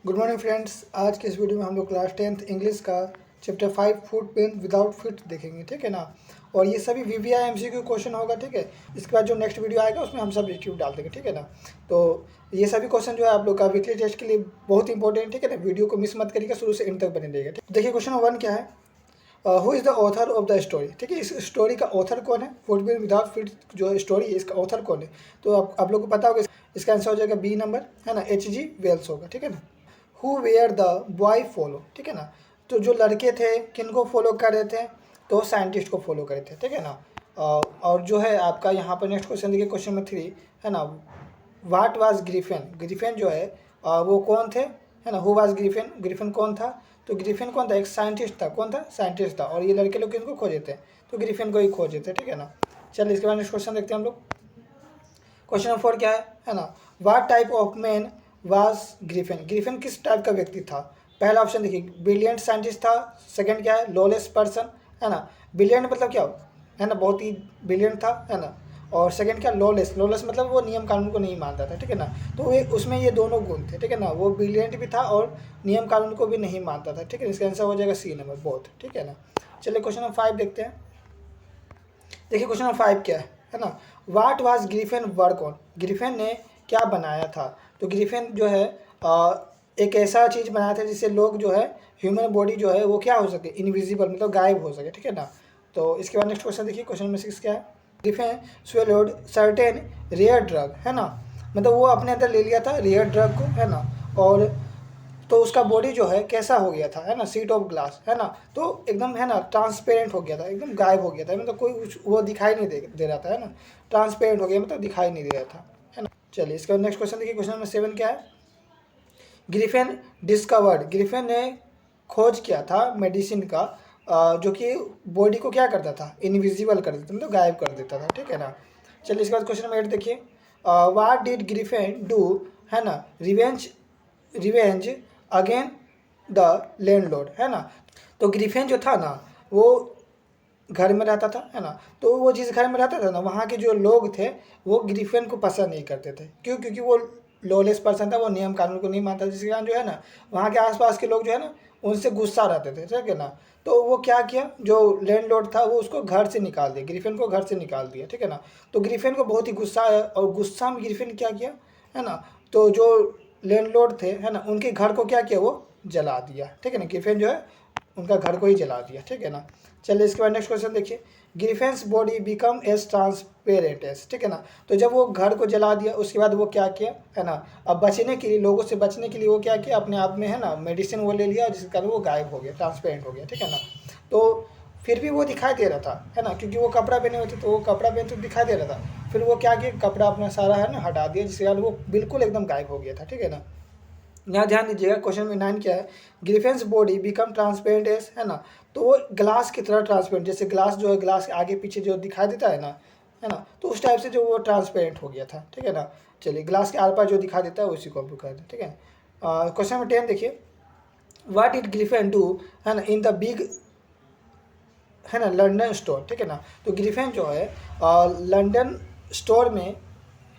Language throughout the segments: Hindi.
Good morning friends. आज के इस वीडियो में हम लोग क्लास 10th इंग्लिश का chapter 5 footprints without feet देखेंगे, ठीक है ना। और ये सभी वीवीआई एमसीक्यू क्वेश्चन होगा, ठीक है। इसके बाद जो नेक्स्ट वीडियो आएगा उसमें हम सब यूट्यूब डाल देंगे, ठीक है ना। तो ये सभी क्वेश्चन जो है आप लोग का वीकली टेस्ट के लिए बहुत इंपॉर्टेंट, ठीक है ना। वीडियो को मिस मत करिएगा, शुरू से एंड तक बने रहिएगा, ठीक। देखिए क्वेश्चन नंबर 1 क्या है, who is the author of the story, ठीक है। इस स्टोरी का ऑथर कौन है, फुट पेंट विदाउट फिट जो स्टोरी है इसका ऑथर कौन है। तो आप लोग को पता होगा, इसका आंसर हो जाएगा बी नंबर, है ना, H.G. वेल्स होगा, ठीक है ना। Who were the boy follow, ठीक है ना। तो जो लड़के थे किनको फॉलो कर रहे थे, तो साइंटिस्ट को फॉलो कर रहे थे, ठीक है ना। और जो है आपका यहाँ पर नेक्स्ट क्वेश्चन देखिए, क्वेश्चन नंबर 3 है ना। वाट वाज ग्रिफिन, ग्रिफिन जो है वो कौन थे, है ना। हु वाज ग्रिफिन, ग्रिफिन कौन था। तो ग्रिफिन कौन था, एक साइंटिस्ट था। कौन था, साइंटिस्ट था। और ये लड़के लोग किनको खोजे थे, तो ग्रिफिन को ही खोजे थे, ठीक है ना। चलिए इसके बाद नेक्स्ट क्वेश्चन देखते हैं हम लोग। क्वेश्चन नंबर 4 क्या है ना। What type of man was Griffin, Griffin किस टाइप का व्यक्ति था। पहला ऑप्शन देखिए, ब्रिलियंट साइंटिस्ट था। सेकंड क्या है, लॉलेस पर्सन, है ना। ब्रिलियंट मतलब क्या है ना, बहुत ही ब्रिलियंट था, है ना। और सेकंड क्या, लॉलेस, लॉलेस मतलब वो नियम कानून को नहीं मानता था, ठीक है ना। तो ये उसमें ये दोनों गुण थे, ठीक है ना। वो ब्रिलियंट भी था और नियम कानून को भी नहीं मानता था, ठीक है। इसका आंसर हो जाएगा सी नंबर, बोथ, ठीक है ना। चलिए क्वेश्चन नंबर 5 देखते हैं। देखिए क्वेश्चन नंबर 5 क्या है ना। What was Griffin work on, Griffin ने क्या बनाया था। तो ग्रिफिन जो है एक ऐसा चीज़ बनाया था जिससे लोग जो है, ह्यूमन बॉडी जो है वो क्या हो सके, इनविजिबल मतलब गायब हो सके, ठीक है ना। तो इसके बाद नेक्स्ट क्वेश्चन देखिए, क्वेश्चन नंबर 6 क्या है। Griffin swallowed certain rare drug, है ना। मतलब वो अपने अंदर ले लिया था रेयर ड्रग को, है ना। और तो उसका बॉडी जो है कैसा हो गया था, है ना, सीट ऑफ ग्लास, है ना। तो एकदम, है ना, ट्रांसपेरेंट हो गया था, एकदम गायब हो गया था, मतलब कोई वो दिखाई नहीं दे रहा था, है ना। ट्रांसपेरेंट हो गया मतलब दिखाई नहीं दे रहा था, है ना। चलिए इसका नेक्स्ट क्वेश्चन देखिए, क्वेश्चन नंबर 7 क्या है। ग्रिफिन डिस्कवर्ड, ग्रिफिन ने खोज किया था मेडिसिन का जो कि बॉडी को क्या करता था, इनविजिबल कर देता, मतलब गायब कर देता था, ठीक है ना। चलिए इसके बाद क्वेश्चन नंबर 8 देखिए। व्हाट डिड ग्रिफिन डू, है ना, revenge, revenge again the landlord, है ना। तो ग्रिफिन जो था ना, वो घर में रहता था, है ना। तो वो जिस घर में रहता था ना, वहाँ के जो लोग थे वो ग्रिफिन को पसंद नहीं करते थे। क्यों, क्योंकि वो लॉलेस पर्सन था, वो नियम कानून को नहीं मानता, जिसके कारण जो है ना, वहाँ के आसपास के लोग जो है ना, उनसे गुस्सा रहते थे, ठीक है ना। तो वो क्या किया, जो लैंडलॉर्ड था वो उसको घर से निकाल दिया, ग्रिफिन को घर से निकाल दिया, ठीक है ना। तो ग्रिफिन को बहुत ही गुस्सा आया, और गुस्सा में ग्रिफिन क्या किया, है ना। तो जो लैंडलॉर्ड थे, है ना, उनके घर को क्या किया, वो जला दिया, ठीक है ना। ग्रिफिन जो है उनका घर को ही जला दिया, ठीक है ना। चलिए इसके बाद नेक्स्ट क्वेश्चन देखिए। Griffin's body become as transparent as, ठीक है ना। तो जब वो घर को जला दिया उसके बाद वो क्या किया, है ना, अब बचने के लिए, लोगों से बचने के लिए वो क्या किया, अपने आप में, है ना, मेडिसिन वो ले लिया, जिसके कारण वो गायब हो गया, ट्रांसपेरेंट हो गया, ठीक है ना। तो फिर भी वो दिखाई दे रहा था, है ना, क्योंकि वो कपड़ा पहने हुए थे, तो वो कपड़ा पहने तो दिखाई दे रहा था। फिर वो क्या किया, कपड़ा अपना सारा, है ना, हटा दिया, जिसके कारण वो बिल्कुल एकदम गायब हो गया था, ठीक है ना। यहाँ ध्यान दीजिएगा, क्वेश्चन में 9 क्या है। Griffin's body become transparent as, है ना। तो वो ग्लास की तरह ट्रांसपेरेंट, जैसे ग्लास जो है, ग्लास के आगे पीछे जो दिखाई देता है ना, तो उस टाइप से जो वो ट्रांसपेरेंट हो गया था, ठीक है ना। चलिए ग्लास के आर पार जो दिखाई देता है उसी को हम लोग कहते हैं, ठीक है। क्वेश्चन नंबर 10 देखिए। व्हाट डिड ग्रिफिन डू, है ना, इन द बिग, है ना, लंदन स्टोर, ठीक है ना। तो ग्रिफिन जो है लंदन स्टोर में,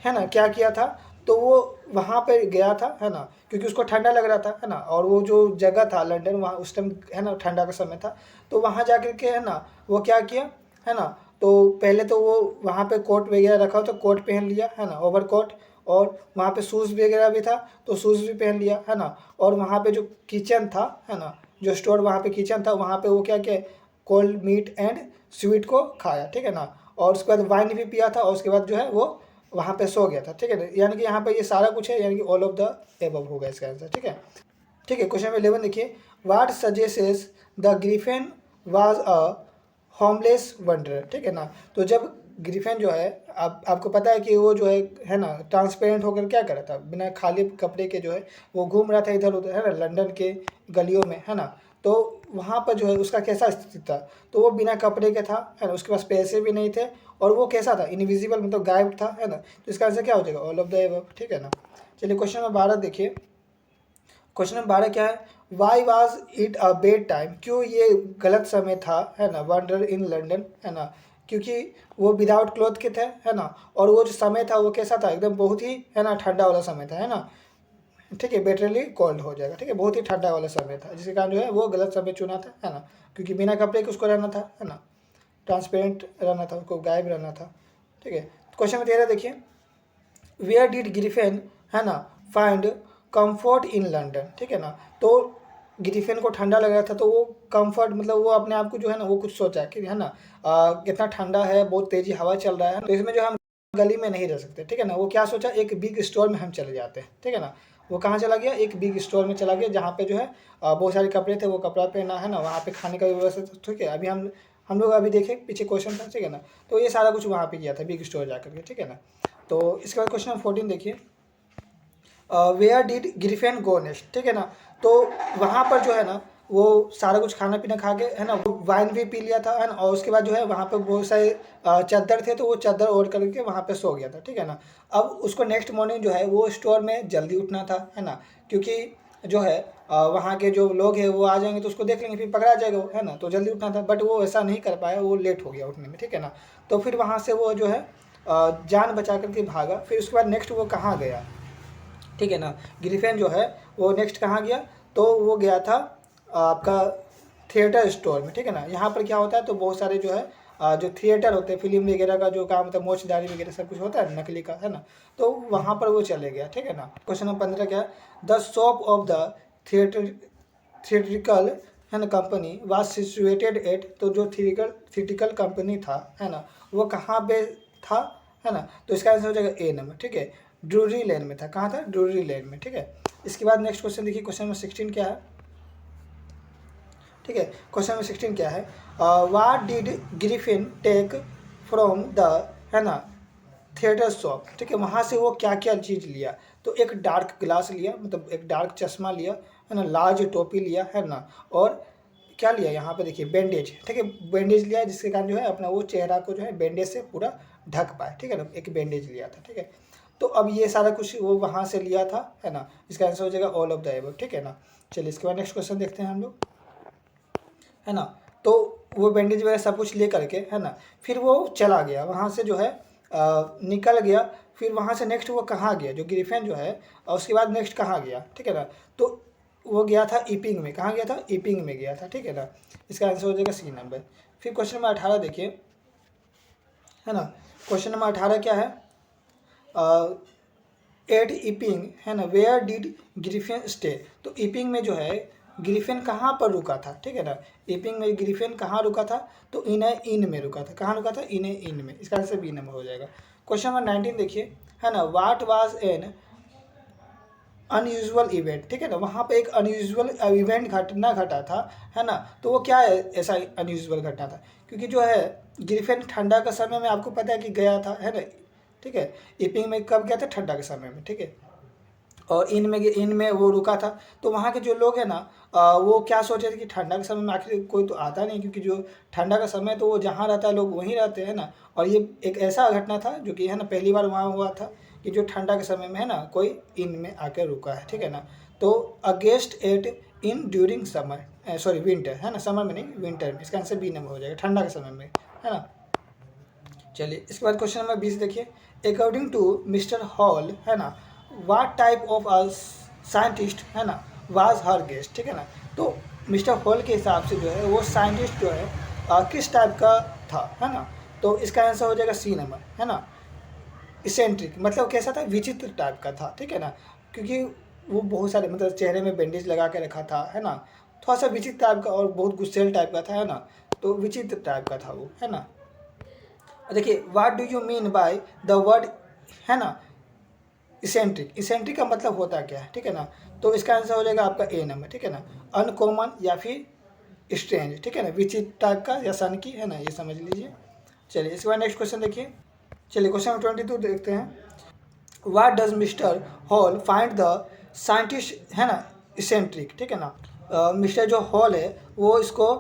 है ना, क्या किया था। तो वो वहाँ पे गया था, है ना, क्योंकि उसको ठंडा लग रहा था, है ना। और वो जो जगह था लंदन, वहाँ उस टाइम, है ना, ठंडा का समय था। तो वहाँ जा कर के, है ना, वो क्या किया, है ना। तो पहले तो वो वहाँ पे कोट वगैरह रखा हो तो कोट पहन लिया, है ना, ओवर कोट। और वहाँ पे शूज़ वगैरह भी था तो शूज़ भी पहन लिया, है ना। और वहाँ पे जो किचन था, है ना, जो स्टोर वहाँ पे किचन था, वहाँ पे वो क्या किया, कोल्ड मीट एंड स्वीट को खाया, ठीक है ना। और उसके बाद वाइन भी पिया था, और उसके बाद जो है वो वहाँ पे सो गया था, ठीक है ना। यानी कि यहाँ पे ये सारा कुछ है, यानी कि ऑल ऑफ द एबव होगा इसका आंसर, ठीक है। ठीक है, क्वेश्चन नंबर 11 देखिए। व्हाट सजेसेस the Griffin was a homeless wonder, ठीक है ना। तो जब ग्रिफिन जो है, आपको पता है कि वो जो है ना, ट्रांसपेरेंट होकर क्या कर रहा था, बिना खाली कपड़े के जो है वो घूम रहा था इधर उधर, है ना, लंदन के गलियों में, है ना। तो वहाँ पर जो है उसका कैसा स्थिति था, तो वो बिना कपड़े के था, है ना, उसके पास पैसे भी नहीं थे, और वो कैसा था, इनविजिबल मतलब गायब था, है ना। तो इसका आंसर क्या हो जाएगा, ऑल ऑफ द एबव, ठीक है ना। चलिए क्वेश्चन नंबर 12 देखिए। क्वेश्चन नंबर 12 क्या है। Why was it a bed time, क्यों ये गलत समय था, है ना, वंडर इन लंदन, है ना। क्योंकि वो विदाउट क्लॉथ के थे, है ना। और वो जो समय था वो कैसा था, एकदम बहुत ही, है ना, ठंडा वाला समय था, है ना। ठीक है, बेटरली कोल्ड हो जाएगा। ठीक है, बहुत ही ठंडा वाला समय था, जिसके कारण जो है वो गलत समय चुना था, है ना, क्योंकि बिना कपड़े के उसको रहना था, है ना, ट्रांसपेरेंट रहना था, उसको गायब रहना था। ठीक है, क्वेश्चन नंबर 13 देखिए, वेयर डिड ग्रिफिन, है ना, फाइंड कंफर्ट इन लंदन। ठीक है ना, तो ग्रिफिन को ठंडा लग रहा था, तो वो कंफर्ट मतलब वो अपने आप को जो है ना वो कुछ सोचा कि है ना कितना ठंडा है, बहुत तेजी हवा चल रहा है, तो इसमें जो हम गली में नहीं रह सकते। ठीक है ना, वो क्या सोचा, एक बिग स्टोर में हम चले जाते हैं। ठीक है ना, वो कहाँ चला गया, एक बिग स्टोर में चला गया, जहाँ पे जो है बहुत सारे कपड़े थे, वो कपड़ा पहना, है ना, वहाँ पे खाने का व्यवस्था था। ठीक है, अभी हम लोग अभी देखें पीछे क्वेश्चन था। ठीक है ना, तो ये सारा कुछ वहाँ पे किया था बिग स्टोर जाकर के। ठीक है ना, तो इसके बाद क्वेश्चन नंबर 14 देखिए, where did Griffin go next. ठीक है ना, तो वहाँ पर जो है ना वो सारा कुछ खाना पीना खा के, है ना, वो वाइन भी पी लिया था, है ना, और उसके बाद जो है वहाँ पे बहुत सारे चादर थे, तो वो चादर ओढ़ करके वहाँ पे सो गया था। ठीक है ना, अब उसको नेक्स्ट मॉर्निंग जो है वो स्टोर में जल्दी उठना था, है ना, क्योंकि जो है वहाँ के जो लोग हैं वो आ जाएंगे तो उसको देख लेंगे, फिर पकड़ा जाएगा वो, है ना, तो जल्दी उठना था, बट वो ऐसा नहीं कर पाया, वो लेट हो गया उठने में। ठीक है ना, तो फिर वहाँ से वो जो है जान बचा करके भागा। फिर उसके बाद नेक्स्ट वो कहाँ गया, ठीक है ना, ग्रिफिन जो है वो नेक्स्ट कहाँ गया, तो वो गया था आपका थिएटर स्टोर में। ठीक है ना, यहाँ पर क्या होता है, तो बहुत सारे जो है जो थिएटर होते हैं, फिल्म वगैरह का जो काम होता है, मोचदारी वगैरह सब कुछ होता है नकली का, है ना, तो वहाँ पर वो चले गया। ठीक है ना, क्वेश्चन नंबर 15 क्या है, the shop of the theatrical, है ना, कंपनी वाज सिचुएटेड एट, तो जो थिएट्रिकल कंपनी था, है ना, वो कहाँ पे था, है ना, तो इसका आंसर हो जाएगा ए नंबर। ठीक है, ड्रूरी लेन में था। कहाँ था, ड्रूरी लेन में। ठीक है, इसके बाद नेक्स्ट क्वेश्चन देखिए, क्वेश्चन नंबर 16 क्या है। ठीक है, क्वेश्चन नंबर 16 क्या है, what did Griffin take from the, है ना, थिएटर शॉप। ठीक है, वहाँ से वो क्या क्या चीज़ लिया, तो एक डार्क ग्लास लिया, मतलब एक डार्क चश्मा लिया, है ना, लार्ज टोपी लिया, है ना, और क्या लिया यहाँ पे देखिए बैंडेज। ठीक है, बैंडेज लिया, जिसके कारण जो है अपना वो चेहरा को जो है बैंडेज से पूरा ढक पाए। ठीक है ना, एक बैंडेज लिया था। ठीक है, तो अब ये सारा कुछ वो वहाँ से लिया था, है ना, इसका आंसर हो जाएगा ऑल ऑफ द एबव। ठीक है ना, चलिए इसके बाद नेक्स्ट क्वेश्चन देखते हैं हम लोग, है ना, तो वो बैंडेज वगैरह सब कुछ ले करके, है ना, फिर वो चला गया वहाँ से जो है निकल गया। फिर वहाँ से नेक्स्ट वो कहाँ गया, जो ग्रिफिन जो है, और उसके बाद नेक्स्ट कहाँ गया, ठीक है ना, तो वो गया था ईपिंग में। कहाँ गया था, ईपिंग में गया था। ठीक है ना, इसका आंसर हो जाएगा सी नंबर। फिर क्वेश्चन नंबर 18 देखिए, है ना, क्वेश्चन नंबर 18 क्या है, एट ईपिंग, है ना, वेयर डिड ग्रिफिन स्टे, तो ईपिंग में जो है ग्रिफिन कहाँ पर रुका था। ठीक है ना, ईपिंग में ग्रिफिन कहाँ रुका था, तो इन में रुका था। कहाँ रुका था, इन में, इसका आंसर बी नंबर हो जाएगा। क्वेश्चन नंबर 19 देखिए, है ना, what was an unusual event. ठीक है ना, वहाँ पे एक अनयूजुअल इवेंट घटना घटा था, है ना, तो वो क्या है, ऐसा अनयूजुअल घटना था, क्योंकि जो है ग्रिफिन ठंडा का समय में आपको पता है कि गया था, है ना। ठीक है, ईपिंग में कब गया था, ठंडा के समय में। ठीक है, और इन में वो रुका था, तो वहाँ के जो लोग हैं ना वो क्या सोचे थे कि ठंडा के समय में आखिर कोई तो आता नहीं, क्योंकि जो ठंडा का समय तो वो जहाँ रहता है लोग वहीं रहते हैं ना, और ये एक ऐसा घटना था जो कि, है ना, पहली बार वहाँ हुआ था कि जो ठंडा के समय में, है ना, कोई इन में आकर रुका है। ठीक है ना, तो a guest at in during summer, sorry winter, है ना, समर में नहीं, विंटर में, इसका आंसर बी नंबर हो जाएगा, ठंडा के समय में, है ना। चलिए इसके बाद क्वेश्चन नंबर 20 देखिए, अकॉर्डिंग टू मिस्टर हॉल, है ना, what type of a scientist, है ना, वाज हर गेस्ट। ठीक है ना, तो मिस्टर हॉल के हिसाब से जो है वो साइंटिस्ट जो है किस टाइप का था, है ना, तो इसका आंसर हो जाएगा सी नंबर, है ना, इसेंट्रिक, मतलब कैसा था, विचित्र टाइप का था। ठीक है ना, क्योंकि वो बहुत सारे मतलब चेहरे में बैंडेज लगा के रखा था, है ना, थोड़ा सा विचित्र टाइप का और बहुत गुस्सेल टाइप का था, है ना, तो विचित्र टाइप का था वो, है ना। देखिए, what do you mean by the word, है ना, इसेंट्रिक। इसेंट्रिक का मतलब होता क्या है, ठीक है ना, तो इसका आंसर हो जाएगा आपका ए नंबर। ठीक है ना, अनकॉमन या फिर स्ट्रेंज। ठीक है ना, विचित्र टाइप का या सन की, है ना, ये समझ लीजिए। चलिए इसके बाद नेक्स्ट क्वेश्चन देखिए, चलिए क्वेश्चन नंबर 22 देखते हैं, what does mister hall find the scientist, है ना, इसेंट्रिक। ठीक है ना, मिस्टर जो हॉल है वो इसको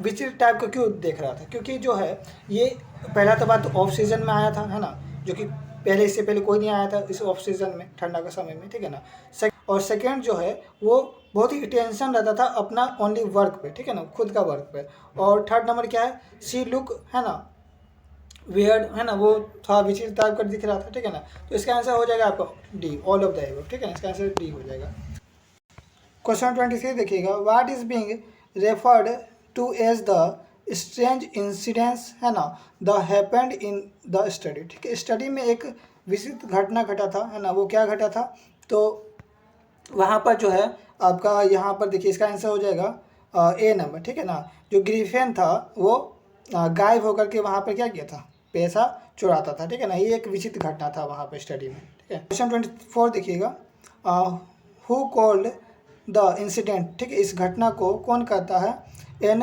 विचित्र टाइप का क्यों देख रहा था, क्योंकि जो है ये पहला तो बात ऑफ सीजन में आया था, है ना, जो कि पहले, इससे पहले कोई नहीं आया था इस ऑफ सीजन में, ठंडा का समय में। ठीक है ना, और सेकेंड जो है वो बहुत ही टेंशन रहता था अपना ओनली वर्क पे, ठीक है ना, खुद का वर्क पे। और थर्ड नंबर क्या है, सी लुक, है ना, वियर्ड है ना, वो थोड़ा विचित्र टाइप का दिख रहा था, ठीक है ना। तो इसका आंसर हो जाएगा आपका D, all of the above, ठीक है ना, इसका आंसर डी हो जाएगा। क्वेश्चन 23 देखिएगा, what is being referred to as the strange incidence है ना the happened in the study, ठीक है। स्टडी में एक विचित्र घटना घटा था, है ना, वो क्या घटा था, तो वहाँ पर जो है आपका यहाँ पर देखिए इसका आंसर हो जाएगा ए नंबर, ठीक है ना। जो ग्रिफिन था वो गायब होकर के वहाँ पर क्या किया था, पैसा चुराता था, ठीक है ना। ये एक विचित्र घटना था वहाँ पर स्टडी में, ठीक है। क्वेश्चन 24 देखिएगा, हु कॉल्ड द इंसिडेंट, ठीक है, इस घटना को कौन कहता है एन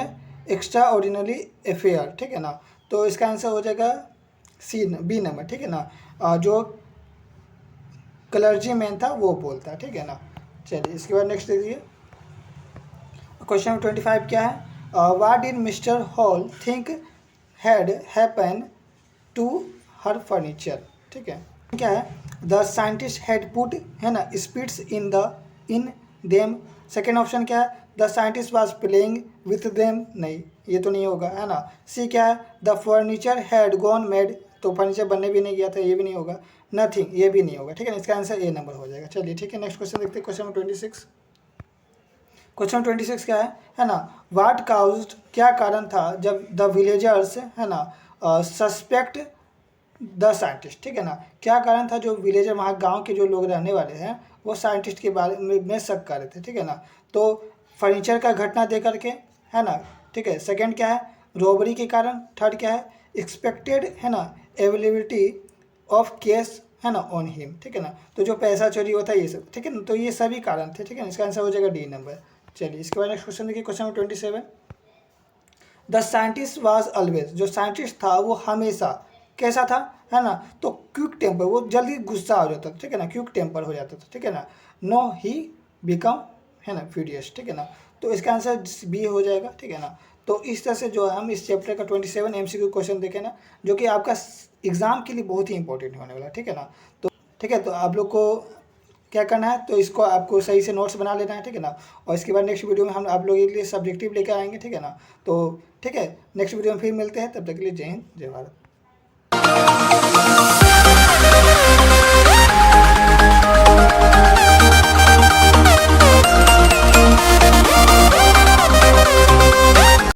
एक्स्ट्रा ऑर्डिनरी अफेयर, ठीक है ना। तो इसका आंसर हो जाएगा सी, बी नंबर, ठीक है ना। जो क्लर्जी मैन था वो बोलता है, ठीक है ना। चलिए इसके बाद नेक्स्ट देखिए, क्वेश्चन 25 क्या है, what did mister Hall think had happen to her furniture, ठीक है। क्या है, द साइंटिस्ट हैड पुट है ना spirits in them. Second option क्या है, the scientist was playing with them, नहीं ये तो नहीं होगा, है ना। सी क्या है, the furniture had gone made, तो फर्नीचर बनने भी नहीं गया था, ये भी नहीं होगा। नथिंग, ये भी नहीं होगा, ठीक है ना। इसका आंसर ए नंबर हो जाएगा। चलिए ठीक है, नेक्स्ट क्वेश्चन देखते हैं, क्वेश्चन 26। क्वेश्चन 26 क्या है ना, व्हाट काउज्ड, क्या कारण था जब द विलेजर्स है ना सस्पेक्ट द साइंटिस्ट, ठीक है ना। क्या कारण था जो विलेजर, वहाँ गांव के जो लोग रहने वाले हैं वो साइंटिस्ट के बारे में शक कर रहे थे, ठीक है ना। तो फर्नीचर का घटना दे करके, है ना, ठीक है। सेकंड क्या है, रॉबरी के कारण। थर्ड क्या है, एक्सपेक्टेड है ना अवेलेबिलिटी ऑफ केस है ना ऑन हिम, ठीक है ना। तो जो पैसा चोरी होता है ये सब, ठीक है ना। तो ये सभी कारण थे, ठीक है ना। इसका आंसर हो जाएगा डी नंबर। चलिए इसके बाद नेक्स्ट क्वेश्चन देखिए, question 27। The scientist was always, जो साइंटिस्ट था वो हमेशा कैसा था, है ना, तो क्विक टेम्पर, वो जल्दी गुस्सा हो जाता था, ठीक है ना, क्विक टेम्पर हो जाता था, ठीक है ना। नो ही बिकम है ना फ्यूरियस, ठीक है ना। तो इसका आंसर बी हो जाएगा, ठीक है ना। तो इस तरह से जो है हम इस चैप्टर का 27 MCQ क्वेश्चन देखें ना, जो कि आपका एग्जाम के लिए बहुत ही इंपॉर्टेंट होने वाला, ठीक है ना। तो ठीक है, तो आप लोग को क्या करना है, तो इसको आपको सही से नोट्स बना लेना है, ठीक है ना। और इसके बाद नेक्स्ट वीडियो में हम आप लोगों के लिए सब्जेक्टिव लेकर आएंगे, ठीक है ना। तो ठीक है, नेक्स्ट वीडियो में फिर मिलते हैं, तब तक के लिए जय हिंद, जय भारत।